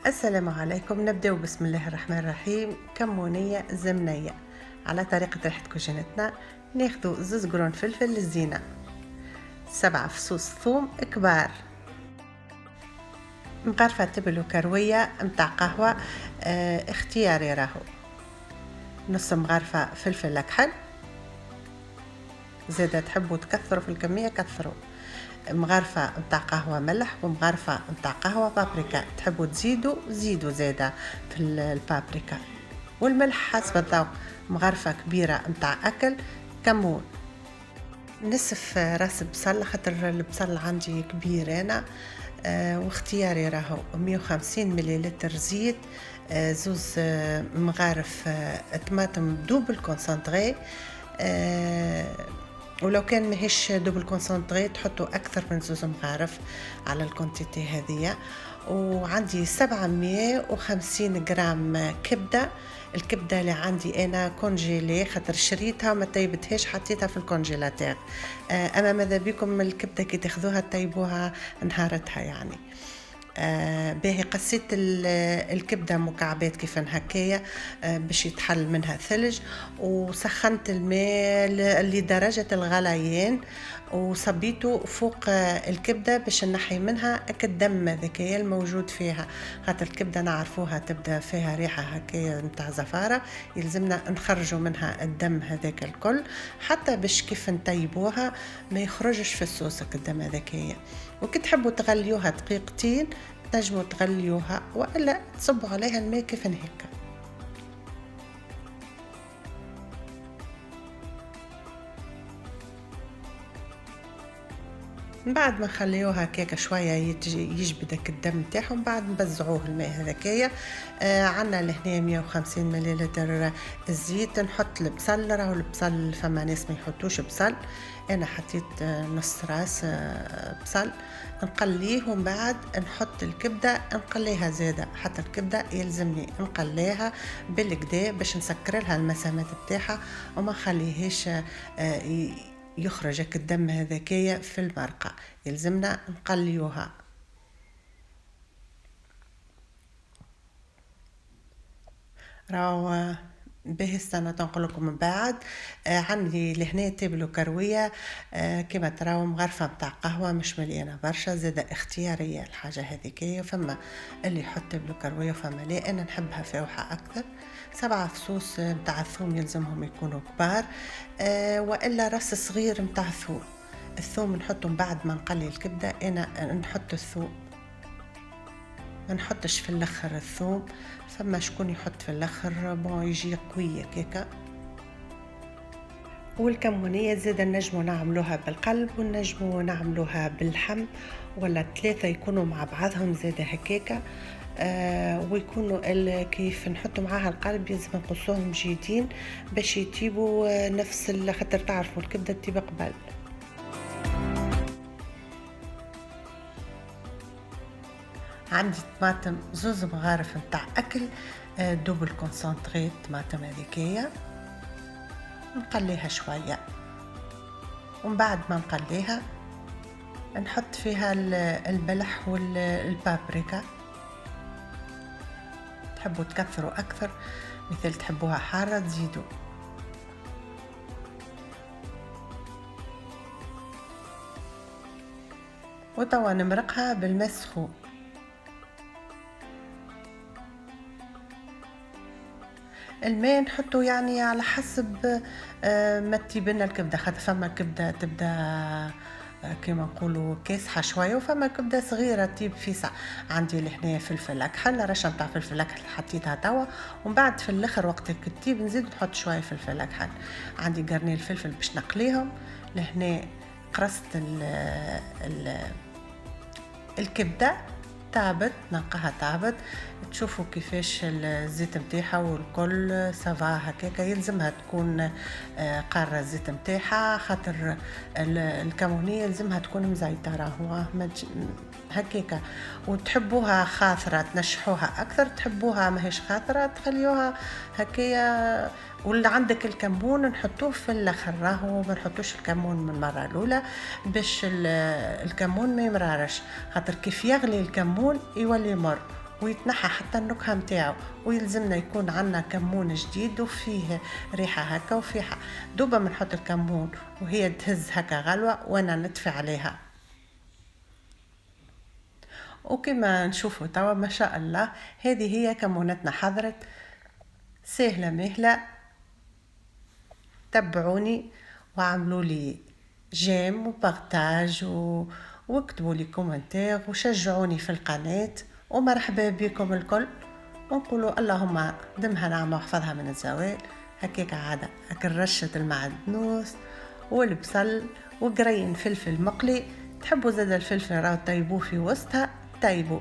السلام عليكم. نبدأ بسم الله الرحمن الرحيم. كمونية زمنية على طريقة ريحة كوجينتنا. ناخدو 2 قرون فلفل الزينة، 7 فصوص ثوم كبار، مغرفة تبل وكروية متاع قهوة اختياري راهو، نص مغرفة فلفل أكحل، زيادة تحبوا تكثروا في الكمية كثروا، مغرفة متاع قهوة ملح ومغرفة متاع قهوة بابريكا، تحبوا تزيدوا زيدوا زيادة في البابريكا، والملح حسب الذوق، مغرفة كبيرة متاع أكل، كمون، نصف راس بصل خاطر البصل عندي كبير أنا واختياري راهو 150 مليلتر زيت، 2 مغارف طماطم دوبل كونسنتري، ولو كان ماهيش دوبل كونسنتري تحطوا اكثر من 2 مغارف على الكونتيتي هذه. وعندي 750 جرام كبده، الكبده اللي عندي انا كونجيلي خاطر شريتها ما طيبتهاش حطيتها في الكونجيلاتير. اما ماذا بكم الكبده كي تاخذوها طيبوها نهارتها يعني. باهي قصيت الكبده مكعبات كيف هكايا باش يتحل منها ثلج، وسخنت الماء لدرجه الغليان وصبيته فوق الكبده باش نحي منها الدم هذاكيا الموجود فيها، خاطر الكبده نعرفوها تبدا فيها ريحه هكايا نتاع زفاره، يلزمنا نخرجوا منها الدم هذاك الكل حتى باش كيف نطيبوها ما يخرجش في الصوص الدم هذاكيا. وكي تحبوا تغليوها دقيقتين تنجموا تغليوها والا تصبوا عليها الماء كيف هيك. بعد ما نخليوها هكاك شويه يجبد الدم تاعهم، بعد نبزعوه الماء هذاكيا. عندنا لهنا 150 مليلتر الزيت، نحط البصل، راهو البصل فما ناس ما يحطوش بصل، انا حطيت نص راس بصل، نقليه ومن بعد نحط الكبده نقليها زاده، حتى الكبده يلزمني نقليها بالكدا باش نسكر لها المسامات بتاعها وما خليهاش يخرج الدم هذاكيا في المرقة، يلزمنا نقليوها. راهو باهي استنى تنقول لكم من بعد. عندي لهنا تبل كرويه كما تراو مغرفه متاع قهوه مش مليانه برشا، زاده اختياريه الحاجه هذيكيه، فما اللي يحط تبل كرويه وفما لا، انا نحبها فاوحه اكثر. 7 فصوص متاع الثوم يلزمهم يكونوا كبار والا راس صغير متاع ثوم. الثوم نحطه بعد ما نقلي الكبده، انا نحط الثوم ما نحطش في الاخر الثوم، فما شكون يحط في الاخر بون يجي قوي كيكا. والكمونية زادا نجمو نعملوها بالقلب ونجمو نعملوها باللحم، ولا 3 يكونوا مع بعضهم زادا هكاكا ويكونوا كيف نحطوا معاها القلب يلزم نقصوهم جيدين باش يطيبوا نفس خاطر تعرفوا الكبده تطيب قبل. عندي طماطم 2 مغارف نتاع اكل دوبل كونسنتري طماطم هذيكيه، نقليها شويه ومن بعد ما نقليها نحط فيها الملح والبابريكا، تحبوا تكثروا اكثر مثل تحبوها حاره تزيدوا. وتوا نمرقها بالماء السخون. الماء نحطه يعني على حسب ما تجيبلنا الكبده، خاطر فما كبده تبدا كما نقولوا كاسحه شويه وفما كبده صغيره تجيب فيسع. عندي لهنا فلفل اكحل، رشه نتاع فلفل اكحل حطيتها توا، ومن بعد في الاخر وقت التطيب نزيد نحط شويه فلفل اكحل. عندي قرنين الفلفل باش نقليهم. لهنا قرصت الكبده طابت، نلقاها طابت، تشوفوا كيفاش الزيت متاعها والكل سافا هكاكا، يلزمها تكون قارة الزيت متاعها خاطر الكمونية يلزمها تكون مزيتة راهو هكاكا. وتحبوها خاطرة تنشحوها أكثر، تحبوها ماهيش خاطرة تخليوها هكايا. واللي عندك الكمون نحطوه في الاخر، راهو ما نحطوش الكمون من المره الاولى باش الكمون ما يمرارش، خاطر كيف يغلي الكمون يولي مر ويتنحى حتى النكهة متاعو، ويلزمنا يكون عنا كمون جديد وفيه ريحة هكا وفيه دوبا بنحط الكمون وهي تهز هكا غلوة وانا نطفي عليها. وكما نشوفوا توا ما شاء الله هذه هي كمونتنا حضرت، سهلة مهلة. تبعوني وعملوا لي جيم وبارتاج واكتبوا لي كومنتير وشجعوني في القناة، ومرحبا بكم الكل. ونقولوا اللهم دمها نعمة واحفظها من الزوال. هكاك عادة أكل رشة المعدنوس والبصل وقرين فلفل مقلي. تحبوا زاد الفلفل راو طيبوه في وسطها طيبوا.